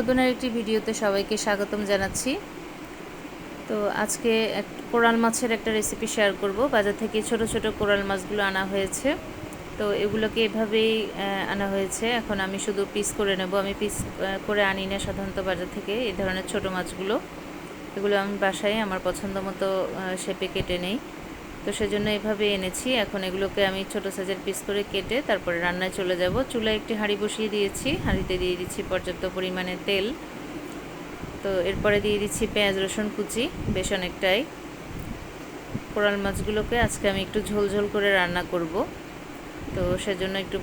নতুন আরেকটি ভিডিওতে সবাইকে স্বাগতম জানাচ্ছি। তো আজকে কোরাল মাছের একটা রেসিপি শেয়ার করব। বাজার থেকে ছোট ছোট কোরাল মাছগুলো আনা হয়েছে। তো এগুলোকে এভাবেই আনা হয়েছে। এখন আমি শুধু পিস করে নেব। আমি পিস করে আনি না সাধারণত বাজার থেকে এই ধরনের ছোট মাছগুলো। এগুলো আমি বাসায় আমার পছন্দ মতো শেপে কেটে নেই। তো সেজন্য এভাবে এনেছি। এখন এগুলোকে আমি ছোট সাইজের পিস করে কেটে তারপরে রান্নায় চলে যাব। চুলায় একটি হাঁড়ি বসিয়ে দিয়েছি। হাঁড়িতে দিয়ে দিচ্ছি পর্যাপ্ত পরিমাণে তেল। তো এরপরে দিয়ে দিচ্ছি পেঁয়াজ রসুন কুচি, বেশ অনেকটাই। কোরাল মাছগুলোকে আজকে আমি একটু ঝোল ঝোল করে রান্না করব। তো সেজন্য একটু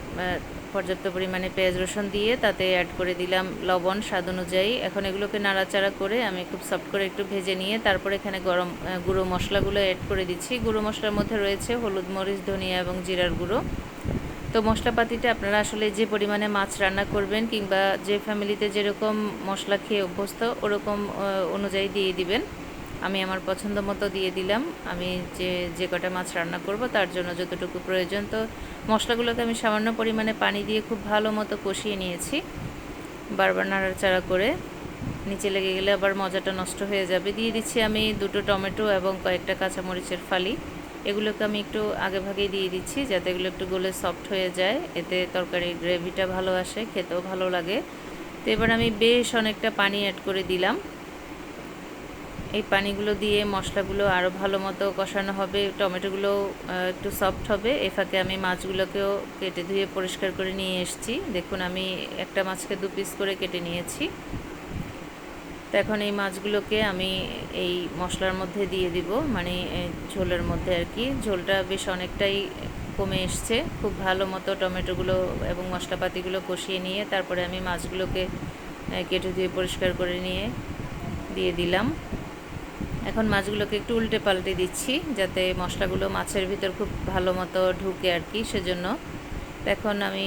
পর্যাপ্ত পরিমাণে পেঁয়াজ রসুন দিয়ে তাতে অ্যাড করে দিলাম লবণ স্বাদ অনুযায়ী। এখন এগুলোকে নাড়াচাড়া করে আমি খুব সফট করে একটু ভেজে নিয়ে তারপরে এখানে গুঁড়ো মশলাগুলো অ্যাড করে দিচ্ছি। গুঁড়ো মশলার মধ্যে রয়েছে হলুদ, মরিচ, ধনিয়া এবং জিরার গুঁড়ো। তো মশলাপাতিটা আপনারা আসলে যে পরিমাণে মাছ রান্না করবেন কিংবা যে ফ্যামিলিতে যেরকম মশলা খেয়ে অভ্যস্ত ওরকম অনুযায়ী দিয়ে দিবেন। আমি আমার পছন্দ মতো দিয়ে দিলাম। আমি যে কটা মাছ রান্না করব তার জন্য যতটুকু প্রয়োজন। তো মশলাগুলোকে আমি সামান্য পরিমাণে পানি দিয়ে খুব ভালো মতো কষিয়ে নিয়েছি, বারবার নাড়াচাড়া করে। নিচে লেগে গেলে আবার মজাটা নষ্ট হয়ে যাবে। দিয়ে দিচ্ছি আমি 2টো টমেটো এবং কয়েকটা কাঁচামরিচের ফালি। এগুলোকে আমি একটু আগে ভাগেই দিয়ে দিচ্ছি যাতে এগুলো একটু গলে সফট হয়ে যায়, এতে তরকারির গ্রেভিটা ভালো আসে, খেতেও ভালো লাগে। তো এবার আমি বেশ অনেকটা পানি অ্যাড করে দিলাম। এই পানিগুলো দিয়ে মশলাগুলো আরও ভালো মতো কষানো হবে, টমেটোগুলো একটু সফট হবে। এ ফাঁকে আমি মাছগুলোকেও কেটে ধুয়ে পরিষ্কার করে নিয়ে এসেছি। দেখুন আমি একটা মাছকে 2 পিস করে কেটে নিয়েছি। তো এখন এই মাছগুলোকে আমি এই মশলার মধ্যে দিয়ে দিব, মানে ঝোলের মধ্যে আর কি। ঝোলটা বেশ অনেকটাই কমে এসছে। খুব ভালো মতো টমেটোগুলো এবং মশলাপাতিগুলো কষিয়ে নিয়ে তারপরে আমি মাছগুলোকে কেটে ধুয়ে পরিষ্কার করে নিয়ে দিয়ে দিলাম। এখন মাছগুলোকে একটু উল্টে পাল্টে দিচ্ছি যাতে মশলাগুলো মাছের ভিতর খুব ভালো মতো ঢুকে আর কি, সেজন্য। এখন আমি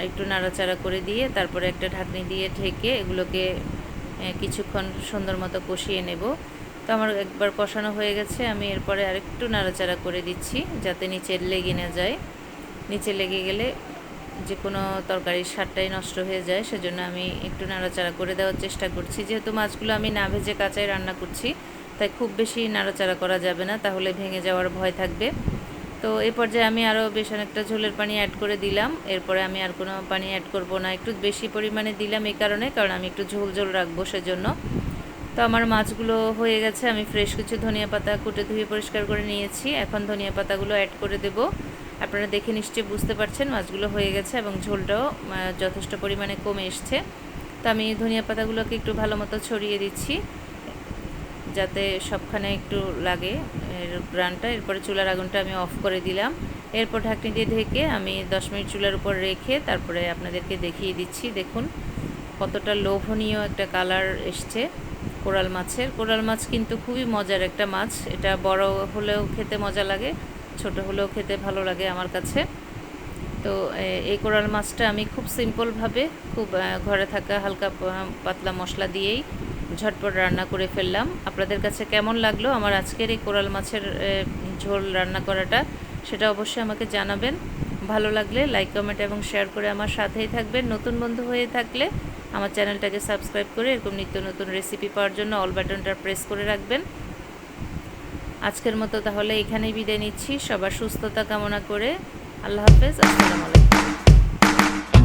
একটু নাড়াচাড়া করে দিয়ে তারপরে একটা ঢাকনি দিয়ে ঢেকে এগুলোকে কিছুক্ষণ সুন্দর মতো কষিয়ে নেব। তো আমার একবার কষানো হয়ে গেছে। আমি এরপরে আরেকটু নাড়াচাড়া করে দিচ্ছি যাতে নিচে লেগে না যায়। নিচে লেগে গেলে যে কোনো তরকারির স্বাদটাই নষ্ট হয়ে যায়, সেজন্য আমি একটু নাড়াচাড়া করে দেওয়ার চেষ্টা করছি। যেহেতু মাছগুলো আমি না ভেজে কাঁচাই রান্না করছি, তাই খুব বেশি নাড়াচাড়া করা যাবে না, তাহলে ভেঙে যাওয়ার ভয় থাকবে। তো এই পর্যায়ে আমি আরও বেশ অনেকটা ঝোলের পানি অ্যাড করে দিলাম। এরপরে আমি আর কোনো পানি অ্যাড করব না। একটু বেশি পরিমাণে দিলাম এই কারণে, কারণ আমি একটু ঝোল ঝোল রাখবো সেজন্য। তো আমার মাছগুলো হয়ে গেছে। আমি ফ্রেশ কিছু ধনিয়া পাতা কুটে ধুয়ে পরিষ্কার করে নিয়েছি। এখন ধনিয়া পাতাগুলো অ্যাড করে দেব। আপনারা দেখে নিশ্চয়ই বুঝতে পারছেন মাছগুলো হয়ে গেছে এবং ঝোলটাও যথেষ্ট পরিমাণে কমে এসছে। তো আমি ধনিয়া পাতাগুলোকে একটু ভালো মতো ছড়িয়ে দিচ্ছি যাতে সবখানে একটু লাগে গ্রানটা। এরপরে চুলার আগুনটা আমি অফ করে দিলাম। এরপর ঢাকনি দিয়ে ঢেকে আমি 10 মিনিট চুলার উপর রেখে তারপরে আপনাদেরকে দেখিয়ে দিচ্ছি। দেখুন কতটা লোভনীয় একটা কালার এসছে কোরাল মাছের। কোরাল মাছ কিন্তু খুবই মজার একটা মাছ। এটা বড় হলেও খেতে মজা লাগে, ছোট হলেও খেতে ভালো লাগে আমার কাছে। তো এই কোরাল মাছটা আমি খুব সিম্পলভাবে খুব ঘরে থাকা হালকা পাতলা মশলা দিয়েই ঝটপট রান্না করে ফেললাম। আপনাদের কাছে কেমন লাগলো আমার আজকের এই কোরাল মাছের ঝোল রান্না করাটা, সেটা অবশ্যই আমাকে জানাবেন। ভালো লাগলে লাইক, কমেন্ট এবং শেয়ার করে আমার সাথেই থাকবেন। নতুন বন্ধু হয়ে থাকলে আমার চ্যানেলটাকে সাবস্ক্রাইব করে এরকম নিত্য নতুন রেসিপি পাওয়ার জন্য অল বাটনটা প্রেস করে রাখবেন। আজকের মতো তাহলে এখানেই বিদায় নিচ্ছি, সবার সুস্থতা কামনা করে। আল্লাহ হাফেজ, আসসালামু আলাইকুম।